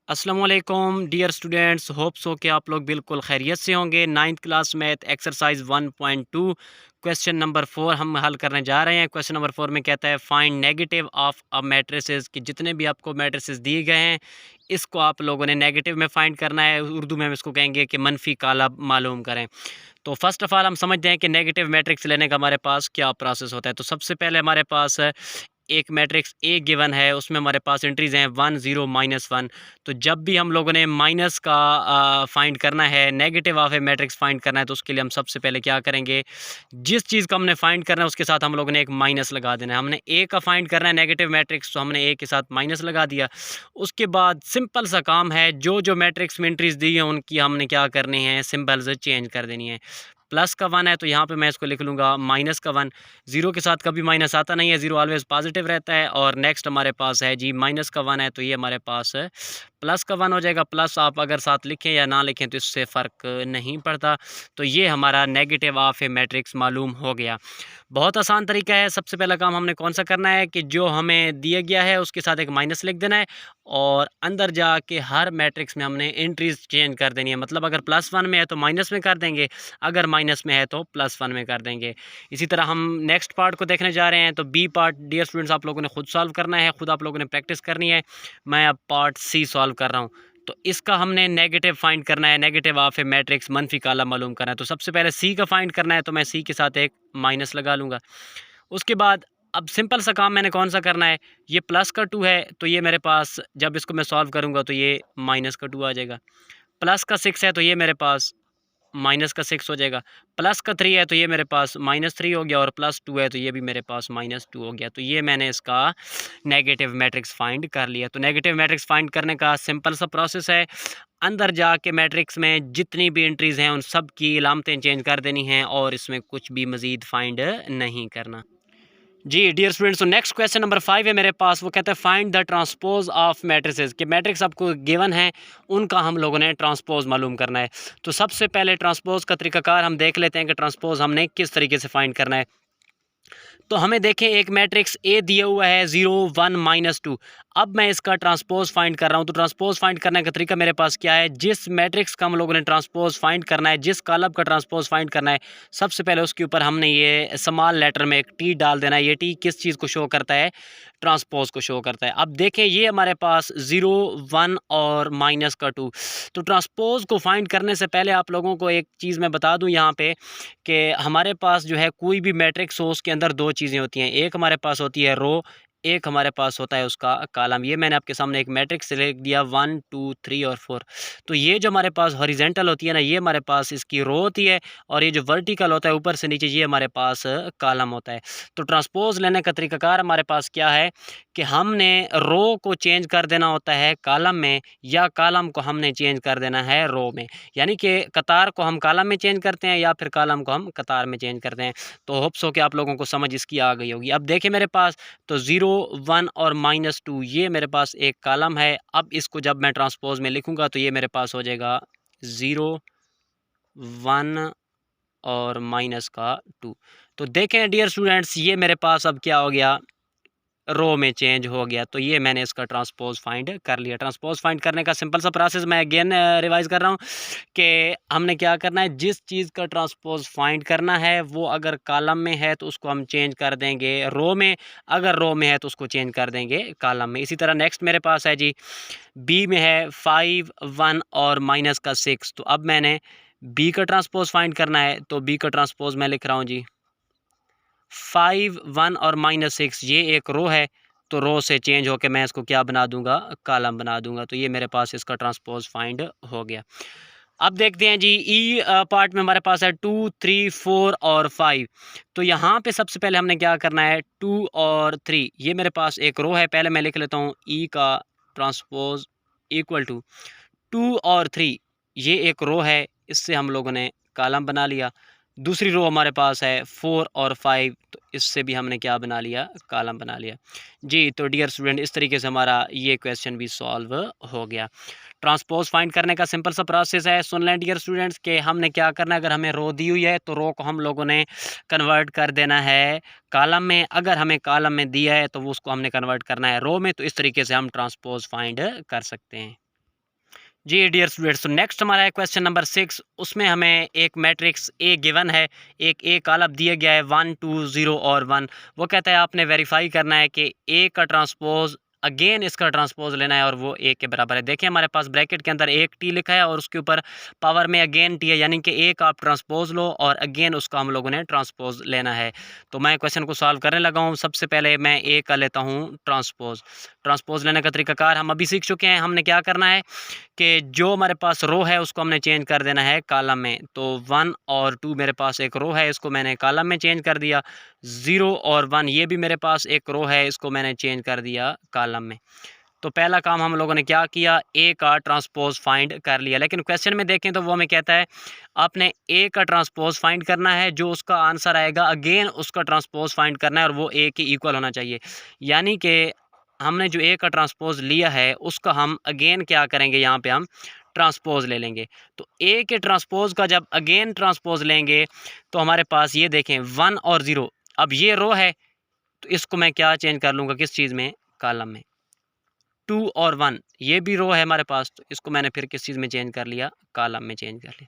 अस्सलाम वालेकुम dear students, hope so कि आप लोग बिल्कुल खैरियत से होंगे। Ninth class math exercise 1.2 question number 4 हम हल करने जा रहे हैं। क्वेश्चन नंबर 4 में कहता है find negative of a matrices, कि जितने भी आपको मैट्रिसेस दिए गए हैं इसको आप लोगों ने नेगेटिव में फाइंड करना है। उर्दू में हम इसको कहेंगे कि मनफी काला मालूम करें। तो फर्स्ट ऑफ ऑल हम समझते हैं कि नेगेटिव मैट्रिक्स लेने का हमारे पास क्या प्रोसेस होता है। तो सबसे पहले हमारे पास एक मैट्रिक्स ए गिवन है, उसमें हमारे पास एंट्रीज़ हैं 1 0 -1। तो जब भी हम लोगों ने माइनस का फाइंड करना है, negative of A matrix find करना है, तो उसके लिए हम सबसे पहले क्या करेंगे, जिस चीज़ का हमने फाइंड करना है उसके साथ हम लोगों ने एक माइनस लगा देना है। हमने ए का फाइंड करना है नेगेटिव मैट्रिक्स, तो हमने ए के साथ माइनस लगा दिया। उसके बाद सिंपल सा काम है, जो जो मैट्रिक्स में एंट्रीज़ दी हैं उनकी हमने क्या करनी है, सिंबल्स चेंज कर देनी है। प्लस का 1 है तो यहाँ पे मैं इसको लिख लूँगा माइनस का 1। ज़ीरो के साथ कभी माइनस आता नहीं है, ज़ीरो ऑलवेज़ पॉजिटिव रहता है। और नेक्स्ट हमारे पास है जी माइनस का 1 है तो ये हमारे पास प्लस का 1 हो जाएगा। प्लस आप अगर साथ लिखें या ना लिखें तो इससे फ़र्क नहीं पड़ता। तो ये हमारा नेगेटिव ऑफ ए मैट्रिक्स मालूम हो गया। बहुत आसान तरीका है। सबसे पहला काम हमने कौन सा करना है कि जो हमें दिया गया है उसके साथ एक माइनस लिख देना है और अंदर जाके हर मैट्रिक्स में हमने एंट्रीज चेंज कर देनी है। मतलब अगर +1 में है तो माइनस में कर देंगे, अगर माइनस में है तो +1 में कर देंगे। इसी तरह हम नेक्स्ट पार्ट को देखने जा रहे हैं। तो बी पार्ट डियर स्टूडेंट्स आप लोगों ने खुद सॉल्व करना है, खुद आप लोगों ने प्रैक्टिस करनी है। मैं अब पार्ट सी सॉल्व कर रहा हूँ। तो इसका हमने नेगेटिव फाइंड करना है, नेगेटिव ऑफ ए मैट्रिक्स मनफी काला मालूम करना है। तो सबसे पहले सी का फाइंड करना है, तो मैं सी के साथ एक माइनस लगा लूँगा। उसके बाद अब सिंपल सा काम मैंने कौन सा करना है, ये प्लस का 2 है तो ये मेरे पास जब इसको मैं सॉल्व करूँगा तो ये माइनस का 2 आ जाएगा। प्लस का 6 है तो ये मेरे पास माइनस का 6 हो जाएगा। प्लस का 3 है तो ये मेरे पास -3 हो गया और प्लस 2 है तो ये भी मेरे पास -2 हो गया। तो ये मैंने इसका नेगेटिव मैट्रिक्स फाइंड कर लिया। तो नेगेटिव मैट्रिक्स फाइंड करने का सिंपल सा प्रोसेस है, अंदर जाके मैट्रिक्स में जितनी भी एंट्रीज़ हैं उन सब की अलामतें चेंज कर देनी हैं और इसमें कुछ भी मज़ीद फाइंड नहीं करना। जी डियर स्टूडेंट्स, तो नेक्स्ट क्वेश्चन नंबर 5 है मेरे पास। वो कहता है find the transpose of matrices, कि मैट्रिक्स आपको गिवन है उनका हम लोगों ने ट्रांसपोज मालूम करना है। तो सबसे पहले ट्रांसपोज का तरीकाकार हम देख लेते हैं कि ट्रांसपोज हमने किस तरीके से फाइंड करना है। तो हमें देखें एक मैट्रिक्स ए दिया हुआ है 0 1 -2। अब मैं इसका ट्रांसपोज फाइंड कर रहा हूँ। तो ट्रांसपोज फाइंड करने का तरीका मेरे पास क्या है, जिस मैट्रिक्स का हम लोगों ने ट्रांसपोज फाइंड करना है, जिस कॉलम का ट्रांसपोज फाइंड करना है, सबसे पहले उसके ऊपर हमने ये स्मॉल लेटर में एक टी डाल देना है। ये टी किस चीज़ को शो करता है, ट्रांसपोज को शो करता है। अब देखें ये हमारे पास 0 1 और -2। तो ट्रांसपोज को फाइंड करने से पहले आप लोगों को एक चीज़ मैं बता दूँ यहाँ पे कि हमारे पास जो है कोई भी मैट्रिक्स हो उसके अंदर दो चीज़ें होती हैं। एक हमारे पास होती है रो, एक हमारे पास होता है उसका कॉलम। ये मैंने आपके सामने एक मैट्रिक्स लिख दिया 1 2 3 और 4। तो ये जो हमारे पास हॉरिजेंटल होती है ना, ये हमारे पास इसकी रो होती है और ये जो वर्टिकल होता है ऊपर से नीचे, ये हमारे पास कॉलम होता है। तो ट्रांसपोज लेने का तरीकाकार हमारे पास क्या है कि हमने रो को चेंज कर देना होता है कॉलम में, या कॉलम को हमने चेंज कर देना है रो में। यानी कि कतार को हम कॉलम में चेंज करते हैं या फिर कॉलम को हम कतार में चेंज करते हैं। तो होप्स हो कि आप लोगों को समझ इसकी आ गई होगी। अब देखिए मेरे पास तो 0 1 और -2 ये मेरे पास एक कॉलम है। अब इसको जब मैं ट्रांसपोज में लिखूंगा तो ये मेरे पास हो जाएगा 0 1 और -2। तो देखें डियर स्टूडेंट्स, ये मेरे पास अब क्या हो गया, रो में चेंज हो गया। तो ये मैंने इसका ट्रांसपोज फाइंड कर लिया। ट्रांसपोज फाइंड करने का सिंपल सा प्रोसेस मैं अगेन रिवाइज कर रहा हूँ कि हमने क्या करना है, जिस चीज़ का ट्रांसपोज फाइंड करना है वो अगर कॉलम में है तो उसको हम चेंज कर देंगे रो में, अगर रो में है तो उसको चेंज कर देंगे कॉलम में। इसी तरह नेक्स्ट मेरे पास है जी बी में है 5 1 और -6। तो अब मैंने बी का ट्रांसपोज फाइंड करना है, तो बी का ट्रांसपोज मैं लिख रहा हूँ जी 5 1 और -6, ये एक रो है तो रो से चेंज होकर मैं इसको क्या बना दूंगा, कॉलम बना दूंगा। तो ये मेरे पास इसका ट्रांसपोज फाइंड हो गया। अब देखते हैं जी ई पार्ट में हमारे पास है 2 3 4 और 5। तो यहाँ पे सबसे पहले हमने क्या करना है, 2 और 3 ये मेरे पास एक रो है। पहले मैं लिख लेता हूँ ई का ट्रांसपोज इक्वल टू 2 और 3, ये एक रो है, इससे हम लोगों ने कॉलम बना लिया। दूसरी रो हमारे पास है 4 और 5, तो इससे भी हमने क्या बना लिया, कॉलम बना लिया जी। तो डियर स्टूडेंट इस तरीके से हमारा ये क्वेश्चन भी सॉल्व हो गया। ट्रांसपोज फाइंड करने का सिंपल सा प्रोसेस है, सुन लें डियर स्टूडेंट्स के हमने क्या करना है। अगर हमें रो दी हुई है तो रो को हम लोगों ने कन्वर्ट कर देना है कॉलम में, अगर हमें कॉलम में दिया है तो वो उसको हमने कन्वर्ट करना है रो में। तो इस तरीके से हम ट्रांसपोज फाइंड कर सकते हैं। जी डियर स्टूडेंट्स, तो नेक्स्ट हमारा है क्वेश्चन नंबर 6। उसमें हमें एक मैट्रिक्स ए गिवन है, एक ए कॉलम दिया गया है 1 2 0 और 1। वो कहता है आपने वेरीफाई करना है कि ए का ट्रांसपोज अगेन इसका ट्रांसपोज लेना है और वो ए के बराबर है। देखिए हमारे पास ब्रैकेट के अंदर एक टी लिखा है और उसके ऊपर पावर में अगेन टी है, यानी कि ए का आप ट्रांसपोज लो और अगेन उसका हम लोगों ने ट्रांसपोज लेना है। तो मैं क्वेश्चन को सॉल्व करने लगा हूँ। सबसे पहले मैं ए का लेता हूँ ट्रांसपोज। ट्रांसपोज लेने का तरीकाकार हम अभी सीख चुके हैं। हमने क्या करना है कि जो हमारे पास रो है उसको हमने चेंज कर देना है कॉलम में। तो 1 और 2 मेरे पास एक रो है, इसको मैंने कॉलम में चेंज कर दिया। 0 और 1 ये भी मेरे पास एक रो है, इसको मैंने चेंज कर दिया कॉलम में। तो पहला काम हम लोगों ने क्या किया, ए का ट्रांसपोज फाइंड कर लिया। लेकिन क्वेश्चन में देखें तो वो हमें कहता है आपने ए का ट्रांसपोज फाइंड करना है, जो उसका आंसर आएगा अगेन उसका ट्रांसपोज फाइंड करना है और वो ए के इक्वल होना चाहिए। यानी कि हमने जो ए का ट्रांसपोज लिया है उसका हम अगेन क्या करेंगे, यहाँ पे हम ट्रांसपोज ले लेंगे। तो ए के ट्रांसपोज का जब अगेन ट्रांसपोज लेंगे तो हमारे पास ये देखें 1 और 0, अब ये रो है तो इसको मैं क्या चेंज कर लूँगा, किस चीज़ में, कॉलम में। 2 और 1 ये भी रो है हमारे पास, तो इसको मैंने फिर किस चीज़ में चेंज कर लिया, कॉलम में चेंज कर लिया।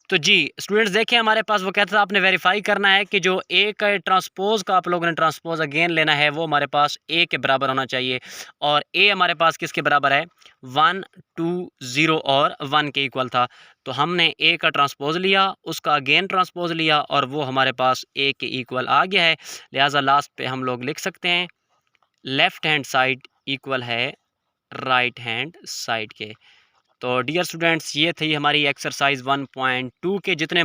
तो जी स्टूडेंट्स देखिए हमारे पास वो कहता था आपने वेरीफाई करना है कि जो ए का ट्रांसपोज का आप लोगों ने ट्रांसपोज अगेन लेना है वो हमारे पास ए के बराबर होना चाहिए। और ए हमारे पास किसके बराबर है, 1 2 0 और 1 के इक्वल था। तो हमने ए का ट्रांसपोज लिया, उसका अगेन ट्रांसपोज लिया और वो हमारे पास ए के इक्वल आ गया है। लिहाजा लास्ट पे हम लोग लिख सकते हैं लेफ़्ट हैंड साइड इक्वल है राइट हैंड साइड के। तो डियर स्टूडेंट्स ये थी हमारी एक्सरसाइज 1.2 के जितने